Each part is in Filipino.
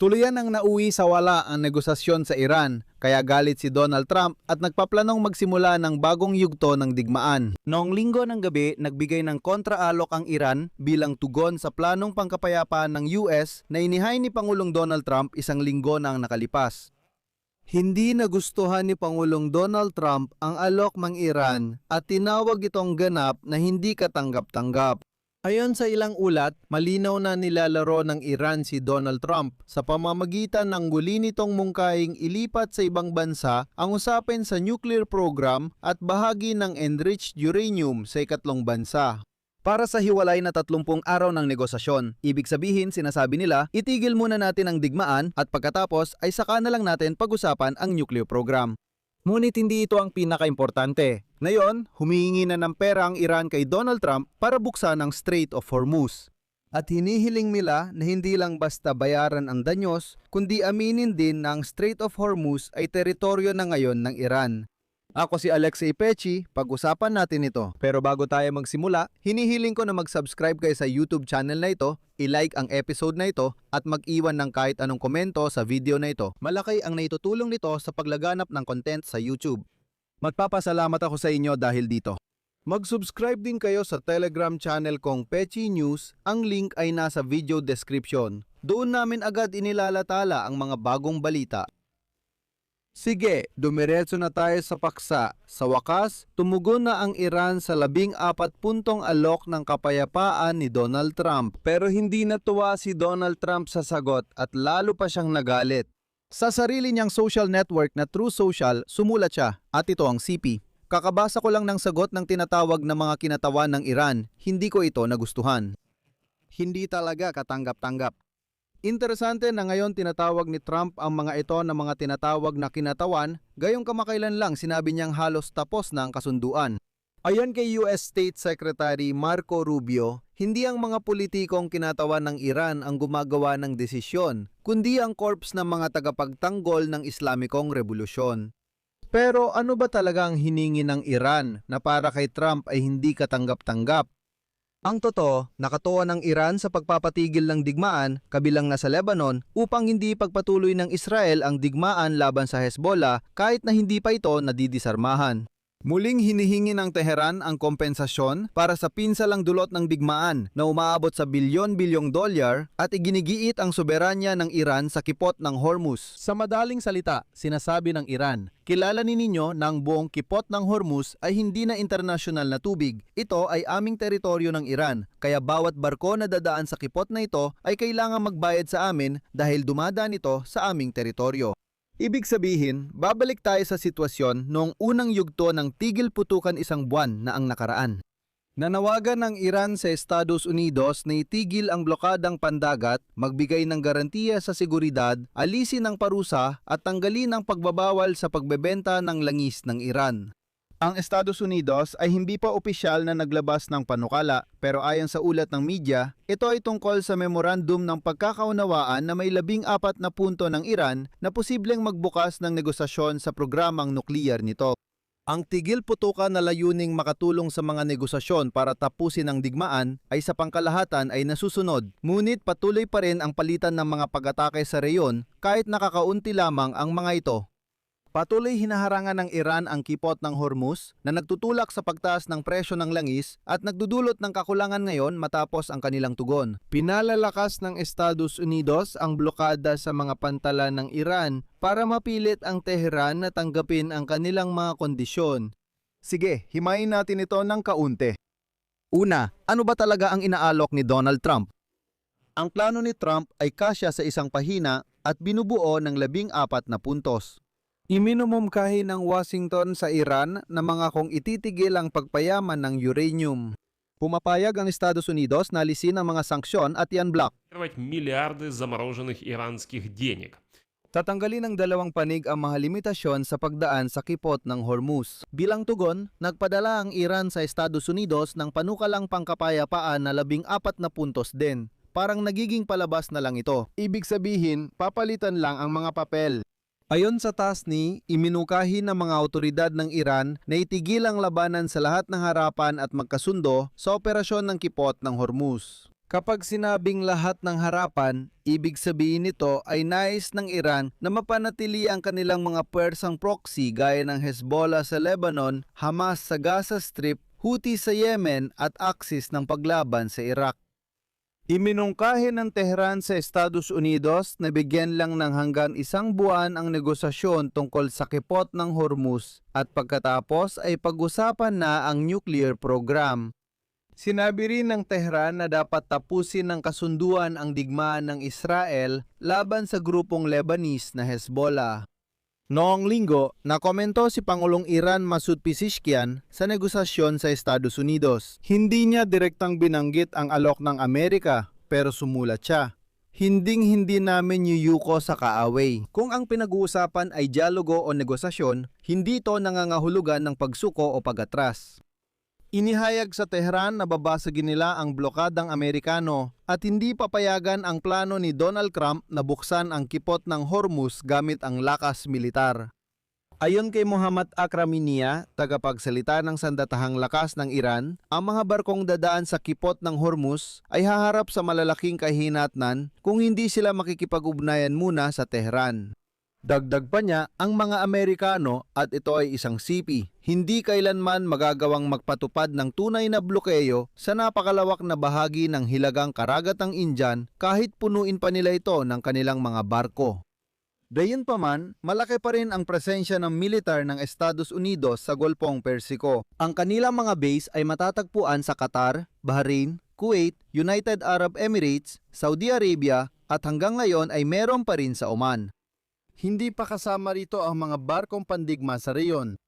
Tuluyan ang nauwi sa wala ang negosasyon sa Iran, kaya galit si Donald Trump at nagpaplanong magsimula ng bagong yugto ng digmaan. Noong linggo ng gabi, nagbigay ng kontraalok ang Iran bilang tugon sa planong pangkapayapaan ng US na inihay ni Pangulong Donald Trump isang linggo na ang nakalipas. Hindi nagustuhan ni Pangulong Donald Trump ang alok ng Iran at tinawag itong ganap na hindi katanggap-tanggap. Ayon sa ilang ulat, malinaw na nilalaro ng Iran si Donald Trump sa pamamagitan ng guli nitong mungkahing ilipat sa ibang bansa ang usapin sa nuclear program at bahagi ng enriched uranium sa ikatlong bansa. Para sa hiwalay na 30 araw ng negosasyon, ibig sabihin sinasabi nila, itigil muna natin ang digmaan at pagkatapos ay saka na lang natin pag-usapan ang nuclear program. Ngunit hindi ito ang pinaka-importante. Ngayon, humihingi na ng pera ang Iran kay Donald Trump para buksan ang Strait of Hormuz. At hinihiling nila na hindi lang basta bayaran ang danyos, kundi aminin din na ang Strait of Hormuz ay teritoryo na ngayon ng Iran. Ako si Alexei Pechi, pag-usapan natin ito. Pero bago tayo magsimula, hinihiling ko na mag-subscribe kayo sa YouTube channel na ito, i-like ang episode na ito, at mag-iwan ng kahit anong komento sa video na ito. Malaki ang naitutulong nito sa paglaganap ng content sa YouTube. Magpapasalamat ako sa inyo dahil dito. Mag-subscribe din kayo sa Telegram channel kong Pechi News, ang link ay nasa video description. Doon namin agad inilalatala ang mga bagong balita. Sige, dumiretso na tayo sa paksa. Sa wakas, tumugon na ang Iran sa 14 puntong alok ng kapayapaan ni Donald Trump. Pero hindi natuwa si Donald Trump sa sagot at lalo pa siyang nagalit. Sa sarili niyang social network na Truth Social, sumulat siya at ito ang CP. Kakabasa ko lang ng sagot ng tinatawag na mga kinatawan ng Iran, hindi ko ito nagustuhan. Hindi talaga katanggap-tanggap. Interesante na ngayon tinatawag ni Trump ang mga ito na mga tinatawag na kinatawan, gayong kamakailan lang sinabi niyang halos tapos na ang kasunduan. Ayon kay US State Secretary Marco Rubio, hindi ang mga politikong kinatawan ng Iran ang gumagawa ng desisyon, kundi ang korps ng mga tagapagtanggol ng Islamikong Revolusyon. Pero ano ba talaga ang hiningi ng Iran na para kay Trump ay hindi katanggap-tanggap? Ang totoo, nakatuwa ng Iran sa pagpapatigil ng digmaan kabilang na sa Lebanon upang hindi pagpatuloy ng Israel ang digmaan laban sa Hezbollah kahit na hindi pa ito nadidisarmahan. Muling hinihingi ng Tehran ang kompensasyon para sa pinsalang dulot ng digmaan na umaabot sa bilyon-bilyong dolyar at iginigiit ang soberanya ng Iran sa kipot ng Hormuz. Sa madaling salita, sinasabi ng Iran, kilalanin ninyo na ang buong kipot ng Hormuz ay hindi na internasyonal na tubig. Ito ay aming teritoryo ng Iran, kaya bawat barko na dadaan sa kipot na ito ay kailangang magbayad sa amin dahil dumadaan ito sa aming teritoryo. Ibig sabihin, babalik tayo sa sitwasyon noong unang yugto ng tigil putukan isang buwan na ang nakaraan. Nanawagan ng Iran sa Estados Unidos na itigil ang blokadang pandagat, magbigay ng garantiya sa seguridad, alisin ang parusa at tanggalin ang pagbabawal sa pagbebenta ng langis ng Iran. Ang Estados Unidos ay hindi pa opisyal na naglabas ng panukala, pero ayon sa ulat ng media, ito ay tungkol sa memorandum ng pagkakaunawaan na may 14 na punto ng Iran na posibleng magbukas ng negosasyon sa programang nukleyar nito. Ang tigil putukan na layuning makatulong sa mga negosasyon para tapusin ang digmaan ay sa pangkalahatan ay nasusunod, ngunit patuloy pa rin ang palitan ng mga pag-atake sa reyon kahit nakakaunti lamang ang mga ito. Patuloy hinaharangan ng Iran ang kipot ng Hormuz na nagtutulak sa pagtaas ng presyo ng langis at nagdudulot ng kakulangan ngayon matapos ang kanilang tugon. Pinalalakas ng Estados Unidos ang blokada sa mga pantala ng Iran para mapilit ang Tehran na tanggapin ang kanilang mga kondisyon. Sige, himayin natin ito ng kaunti. Una, ano ba talaga ang inaalok ni Donald Trump? Ang plano ni Trump ay kasya sa isang pahina at binubuo ng 14 na puntos. Iminumungkahi ng Washington sa Iran na mga kung ititigil ang pagpayaman ng uranium. Pumapayag ang Estados Unidos na alisin ang mga sanksyon at i-unblock. Миллиарды замороженных иранских денег. Tatanggalin ng dalawang panig ang mga limitasyon sa pagdaan sa kipot ng Hormuz. Bilang tugon, nagpadala ang Iran sa Estados Unidos ng panukalang pangkapayapaan na 14 na puntos din. Parang nagiging palabas na lang ito. Ibig sabihin, papalitan lang ang mga papel. Ayon sa TASNI, iminukahi ng mga awtoridad ng Iran na itigil ang labanan sa lahat ng harapan at magkasundo sa operasyon ng kipot ng Hormuz. Kapag sinabing lahat ng harapan, ibig sabihin nito ay nais ng Iran na mapanatili ang kanilang mga puwersang proxy gaya ng Hezbollah sa Lebanon, Hamas sa Gaza Strip, Houthi sa Yemen at Axis ng paglaban sa Iraq. Iminungkahi ng Tehran sa Estados Unidos na bigyan lang ng hanggang 1 buwan ang negosasyon tungkol sa kipot ng Hormuz at pagkatapos ay pag-usapan na ang nuclear program. Sinabi rin ng Tehran na dapat tapusin ng kasunduan ang digmaan ng Israel laban sa grupong Lebanese na Hezbollah. Noong linggo, nakomento si Pangulong Iran Masoud Pezeshkian sa negosasyon sa Estados Unidos. Hindi niya direktang binanggit ang alok ng Amerika, pero sumulat siya. Hinding-hindi namin yuyuko sa kaaway. Kung ang pinag-uusapan ay dialogo o negosasyon, hindi ito nangangahulugan ng pagsuko o pag-atras. Inihayag sa Tehran na babasagin nila ang blokadang Amerikano at hindi papayagan ang plano ni Donald Trump na buksan ang kipot ng Hormuz gamit ang lakas militar. Ayon kay Muhammad Akraminia, tagapagsalita ng Sandatahang Lakas ng Iran, ang mga barkong dadaan sa kipot ng Hormuz ay haharap sa malalaking kahinatnan kung hindi sila makikipag-ugnayan muna sa Tehran. Dagdag pa niya, ang mga Amerikano, at ito ay isang sipi, hindi kailanman magagawang magpatupad ng tunay na blokeyo sa napakalawak na bahagi ng hilagang karagatang Indian kahit punuin pa nila ito ng kanilang mga barko. Gayunpaman, malaki pa rin ang presensya ng militar ng Estados Unidos sa Golpong Persiko. Ang kanilang mga base ay matatagpuan sa Qatar, Bahrain, Kuwait, United Arab Emirates, Saudi Arabia at hanggang ngayon ay meron pa rin sa Oman. Hindi pa kasama rito ang mga barkong pandigma sa reyon.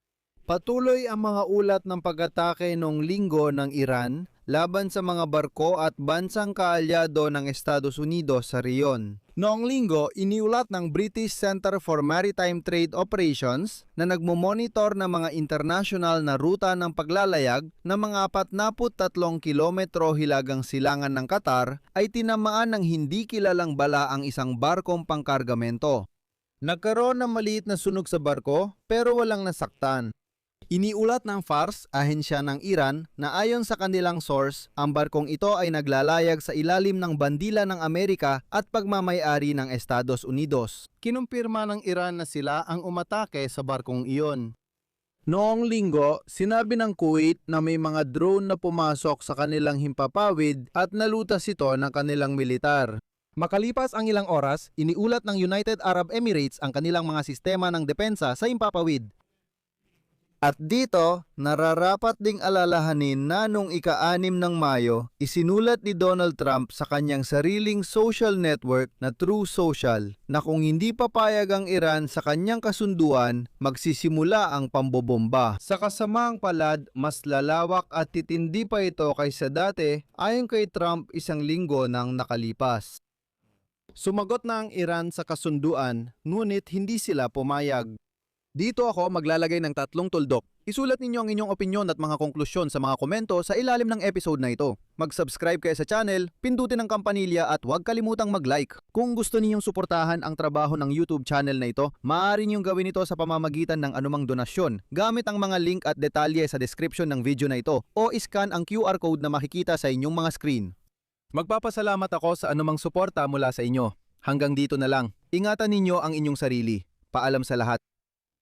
Patuloy ang mga ulat ng pag-atake noong linggo ng Iran laban sa mga barko at bansang kaalyado ng Estados Unidos sa reyon. Noong linggo, iniulat ng British Center for Maritime Trade Operations na nagmomonitor ng mga international na ruta ng paglalayag na mga 43 kilometro hilagang silangan ng Qatar ay tinamaan ng hindi kilalang bala ang isang barkong pangkargamento. Nagkaroon ng maliit na sunog sa barko pero walang nasaktan. Iniulat ng Fars, ahensya ng Iran, na ayon sa kanilang source, ang barkong ito ay naglalayag sa ilalim ng bandila ng Amerika at pagmamay-ari ng Estados Unidos. Kinumpirma ng Iran na sila ang umatake sa barkong iyon. Noong linggo, sinabi ng Kuwait na may mga drone na pumasok sa kanilang himpapawid at nalutas ito ng kanilang militar. Makalipas ang ilang oras, iniulat ng United Arab Emirates ang kanilang mga sistema ng depensa sa himpapawid. At dito, nararapat ding alalahanin na noong ika-6 ng Mayo, isinulat ni Donald Trump sa kanyang sariling social network na Truth Social na kung hindi papayag ang Iran sa kanyang kasunduan, magsisimula ang pambobomba. Sa kasamaang palad, mas lalawak at titindi pa ito kaysa dati ayon kay Trump 1 linggo nang nakalipas. Sumagot na ang Iran sa kasunduan, ngunit hindi sila pumayag. Dito ako maglalagay ng 3 tuldok. Isulat ninyo ang inyong opinyon at mga konklusyon sa mga komento sa ilalim ng episode na ito. Mag-subscribe kayo sa channel, pindutin ang kampanilya at huwag kalimutang mag-like. Kung gusto ninyong suportahan ang trabaho ng YouTube channel na ito, maaari ninyong gawin ito sa pamamagitan ng anumang donasyon gamit ang mga link at detalye sa description ng video na ito o iscan ang QR code na makikita sa inyong mga screen. Magpapasalamat ako sa anumang suporta mula sa inyo. Hanggang dito na lang. Ingatan ninyo ang inyong sarili. Paalam sa lahat.